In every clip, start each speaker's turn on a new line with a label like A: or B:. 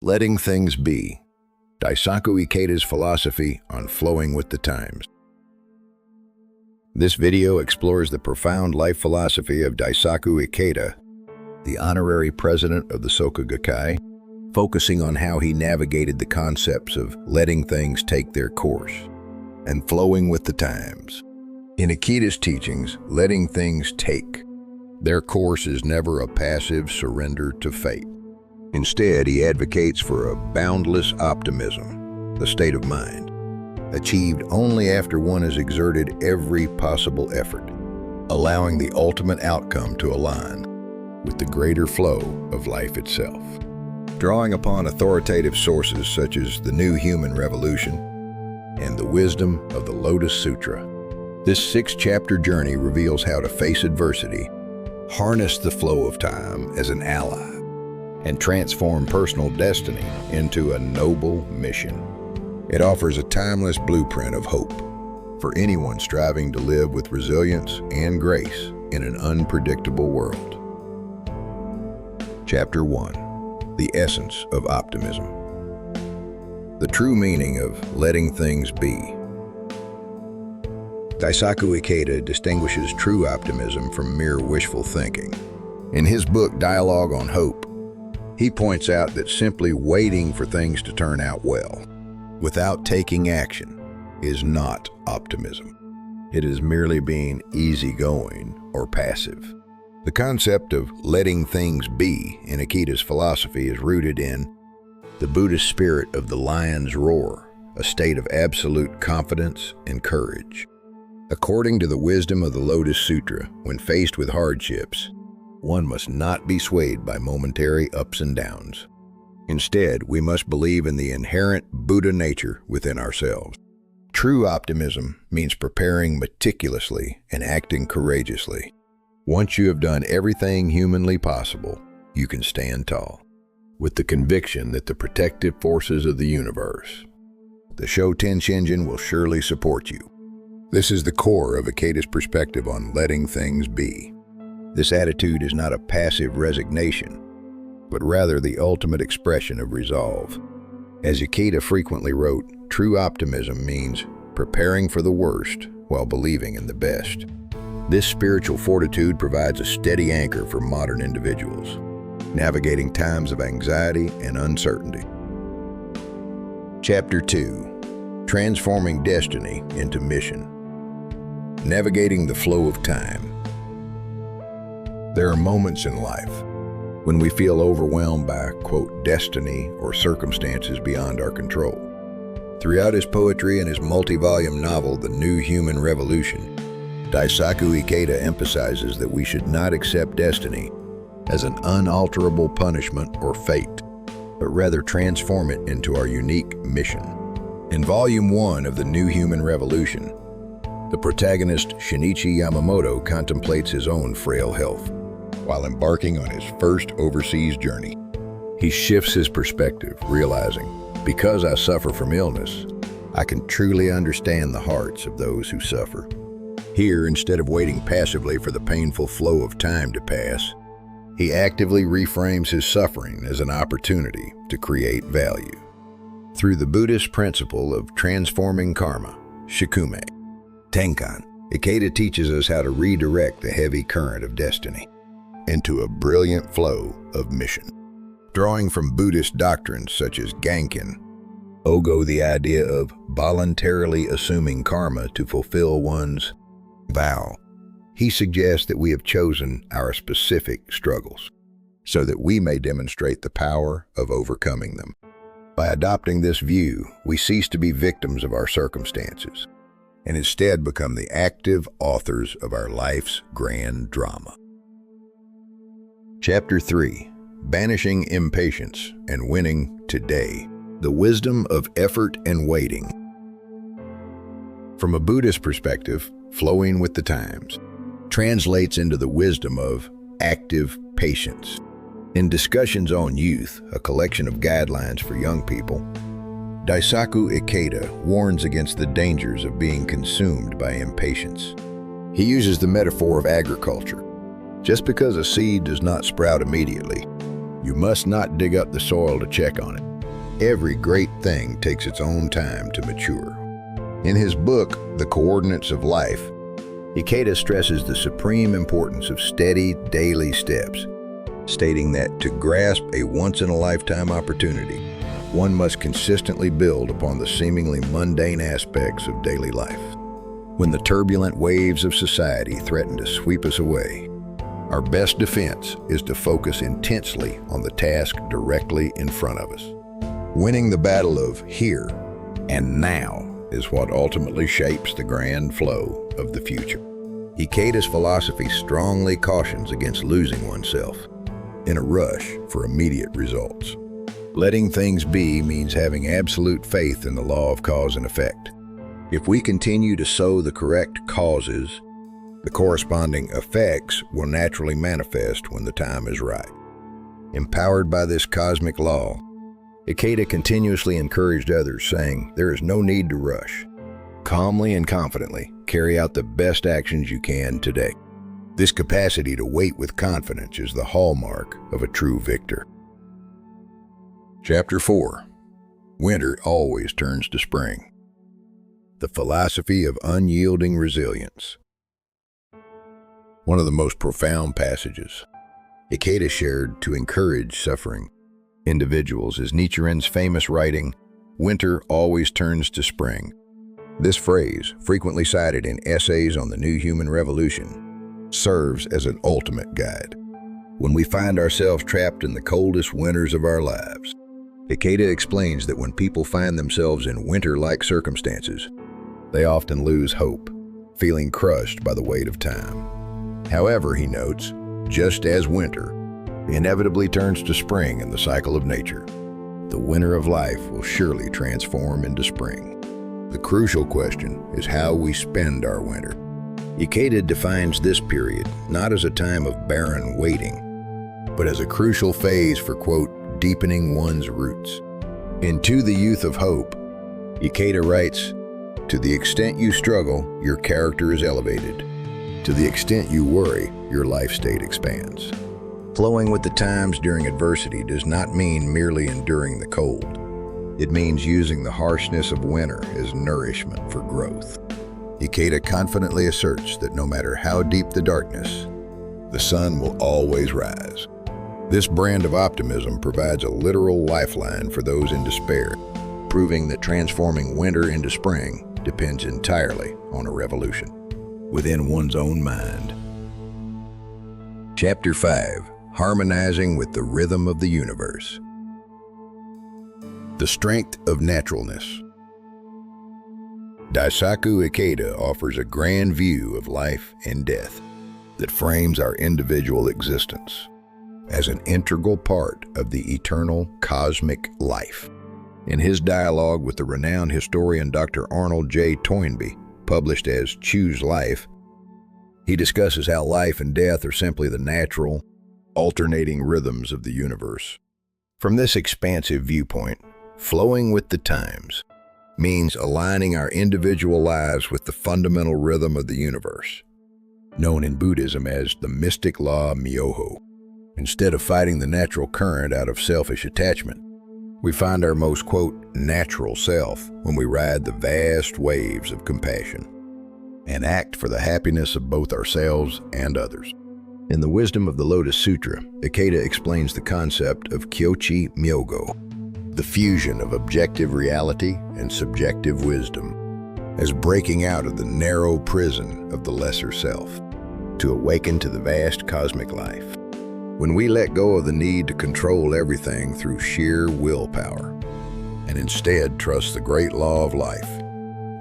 A: Letting Things Be, Daisaku Ikeda's philosophy on flowing with the times. This video explores the profound life philosophy of Daisaku Ikeda, the honorary president of the Soka Gakkai, focusing on how he navigated the concepts of letting things take their course and flowing with the times. In Ikeda's teachings, letting things take their course is never a passive surrender to fate. Instead, he advocates for a boundless optimism, a state of mind, achieved only after one has exerted every possible effort, allowing the ultimate outcome to align with the greater flow of life itself. Drawing upon authoritative sources such as the New Human Revolution and the wisdom of the Lotus Sutra, this 6-chapter journey reveals how to face adversity, harness the flow of time as an ally, and transform personal destiny into a noble mission. It offers a timeless blueprint of hope for anyone striving to live with resilience and grace in an unpredictable world. Chapter 1. The Essence of Optimism. The true meaning of letting things be. Daisaku Ikeda distinguishes true optimism from mere wishful thinking. In his book, Dialogue on Hope, he points out that simply waiting for things to turn out well, without taking action, is not optimism. It is merely being easygoing or passive. The concept of letting things be in Ikeda's philosophy is rooted in the Buddhist spirit of the lion's roar, a state of absolute confidence and courage. According to the wisdom of the Lotus Sutra, when faced with hardships, one must not be swayed by momentary ups and downs. Instead, we must believe in the inherent Buddha nature within ourselves. True optimism means preparing meticulously and acting courageously. Once you have done everything humanly possible, you can stand tall, with the conviction that the protective forces of the universe, the Shoten Shinjin, will surely support you. This is the core of Ikeda's perspective on letting things be. This attitude is not a passive resignation, but rather the ultimate expression of resolve. As Ikeda frequently wrote, true optimism means preparing for the worst while believing in the best. This spiritual fortitude provides a steady anchor for modern individuals, navigating times of anxiety and uncertainty. Chapter 2. Transforming Destiny into Mission. Navigating the flow of time. There are moments in life when we feel overwhelmed by, quote, destiny or circumstances beyond our control. Throughout his poetry and his multi-volume novel, The New Human Revolution, Daisaku Ikeda emphasizes that we should not accept destiny as an unalterable punishment or fate, but rather transform it into our unique mission. In Volume 1 of The New Human Revolution, the protagonist Shinichi Yamamoto contemplates his own frail health while embarking on his first overseas journey. He shifts his perspective, realizing, because I suffer from illness, I can truly understand the hearts of those who suffer. Here, instead of waiting passively for the painful flow of time to pass, he actively reframes his suffering as an opportunity to create value. Through the Buddhist principle of transforming karma, shikume, tenkan, Ikeda teaches us how to redirect the heavy current of destiny into a brilliant flow of mission. Drawing from Buddhist doctrines such as Gankin, Ogo, the idea of voluntarily assuming karma to fulfill one's vow, he suggests that we have chosen our specific struggles so that we may demonstrate the power of overcoming them. By adopting this view, we cease to be victims of our circumstances and instead become the active authors of our life's grand drama. Chapter 3. Banishing Impatience and Winning Today. The Wisdom of Effort and Waiting. From a Buddhist perspective, flowing with the times translates into the wisdom of active patience. In Discussions on Youth, a collection of guidelines for young people, Daisaku Ikeda warns against the dangers of being consumed by impatience. He uses the metaphor of agriculture. Just because a seed does not sprout immediately, you must not dig up the soil to check on it. Every great thing takes its own time to mature. In his book, The Coordinates of Life, Ikeda stresses the supreme importance of steady, daily steps, stating that to grasp a once-in-a-lifetime opportunity, one must consistently build upon the seemingly mundane aspects of daily life. When the turbulent waves of society threaten to sweep us away, our best defense is to focus intensely on the task directly in front of us. Winning the battle of here and now is what ultimately shapes the grand flow of the future. Ikeda's philosophy strongly cautions against losing oneself in a rush for immediate results. Letting things be means having absolute faith in the law of cause and effect. If we continue to sow the correct causes, the corresponding effects will naturally manifest when the time is right. Empowered by this cosmic law, Ikeda continuously encouraged others, saying, "There is no need to rush. Calmly and confidently carry out the best actions you can today." This capacity to wait with confidence is the hallmark of a true victor. Chapter 4. Winter always turns to spring. The philosophy of unyielding resilience. One of the most profound passages Ikeda shared to encourage suffering individuals is Nichiren's famous writing, "Winter always turns to spring." This phrase, frequently cited in essays on the New Human Revolution, serves as an ultimate guide. When we find ourselves trapped in the coldest winters of our lives, Ikeda explains that when people find themselves in winter-like circumstances, they often lose hope, feeling crushed by the weight of time. However, he notes, just as winter inevitably turns to spring in the cycle of nature, the winter of life will surely transform into spring. The crucial question is how we spend our winter. Ikeda defines this period not as a time of barren waiting, but as a crucial phase for, quote, deepening one's roots. In To the Youth of Hope, Ikeda writes, "To the extent you struggle, your character is elevated. To the extent you worry, your life state expands." Flowing with the times during adversity does not mean merely enduring the cold. It means using the harshness of winter as nourishment for growth. Ikeda confidently asserts that no matter how deep the darkness, the sun will always rise. This brand of optimism provides a literal lifeline for those in despair, proving that transforming winter into spring depends entirely on a revolution within one's own mind. Chapter 5. Harmonizing with the Rhythm of the Universe. The Strength of Naturalness. Daisaku Ikeda offers a grand view of life and death that frames our individual existence as an integral part of the eternal cosmic life. In his dialogue with the renowned historian Dr. Arnold J. Toynbee, published as Choose Life, he discusses how life and death are simply the natural, alternating rhythms of the universe. From this expansive viewpoint, flowing with the times means aligning our individual lives with the fundamental rhythm of the universe, known in Buddhism as the mystic law Myoho. Instead of fighting the natural current out of selfish attachment, we find our most, quote, natural self when we ride the vast waves of compassion and act for the happiness of both ourselves and others. In the Wisdom of the Lotus Sutra, Ikeda explains the concept of Kyochi Myogo, the fusion of objective reality and subjective wisdom, as breaking out of the narrow prison of the lesser self to awaken to the vast cosmic life. When we let go of the need to control everything through sheer willpower and instead trust the great law of life,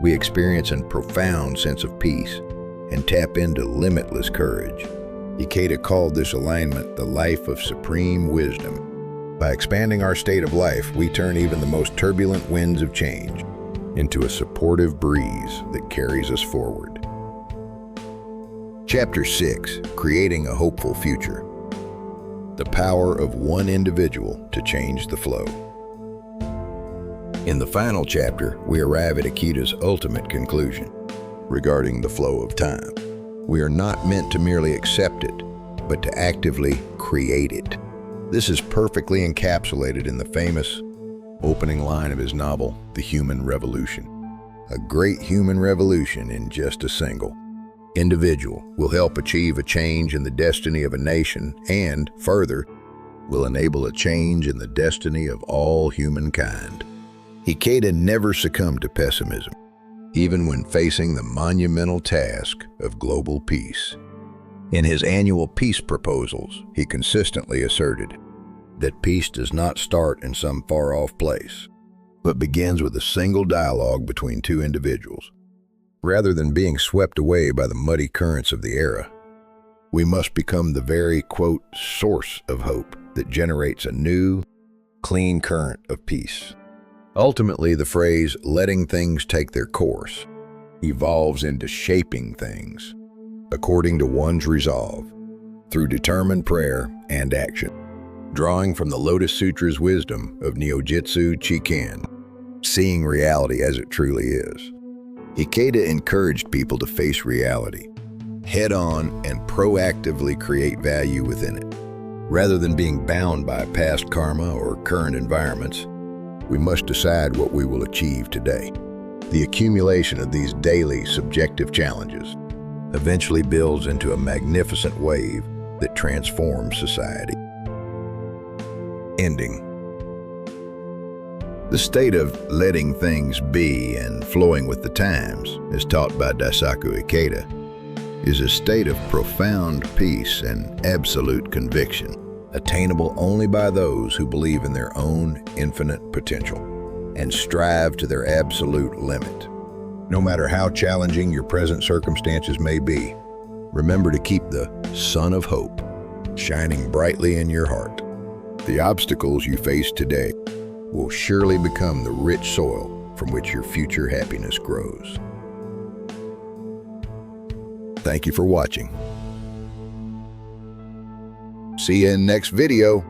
A: we experience a profound sense of peace and tap into limitless courage. Ikeda called this alignment the life of supreme wisdom. By expanding our state of life, we turn even the most turbulent winds of change into a supportive breeze that carries us forward. Chapter 6. Creating a Hopeful Future. The power of one individual to change the flow. In the final chapter, we arrive at Ikeda's ultimate conclusion regarding the flow of time. We are not meant to merely accept it, but to actively create it. This is perfectly encapsulated in the famous opening line of his novel, The Human Revolution. A great human revolution in just a single individual will help achieve a change in the destiny of a nation and, further, will enable a change in the destiny of all humankind. Ikeda never succumbed to pessimism, even when facing the monumental task of global peace. In his annual peace proposals, he consistently asserted that peace does not start in some far-off place, but begins with a single dialogue between two individuals. Rather than being swept away by the muddy currents of the era, we must become the very, quote, source of hope that generates a new, clean current of peace. Ultimately, the phrase, letting things take their course, evolves into shaping things, according to one's resolve, through determined prayer and action. Drawing from the Lotus Sutra's wisdom of Neo-Jitsu Chikan, seeing reality as it truly is, Ikeda encouraged people to face reality head-on and proactively create value within it. Rather than being bound by past karma or current environments, we must decide what we will achieve today. The accumulation of these daily subjective challenges eventually builds into a magnificent wave that transforms society. Ending. The state of letting things be and flowing with the times, as taught by Daisaku Ikeda, is a state of profound peace and absolute conviction, attainable only by those who believe in their own infinite potential and strive to their absolute limit. No matter how challenging your present circumstances may be, remember to keep the sun of hope shining brightly in your heart. The obstacles you face today will surely become the rich soil from which your future happiness grows. Thank you for watching. See you in the next video.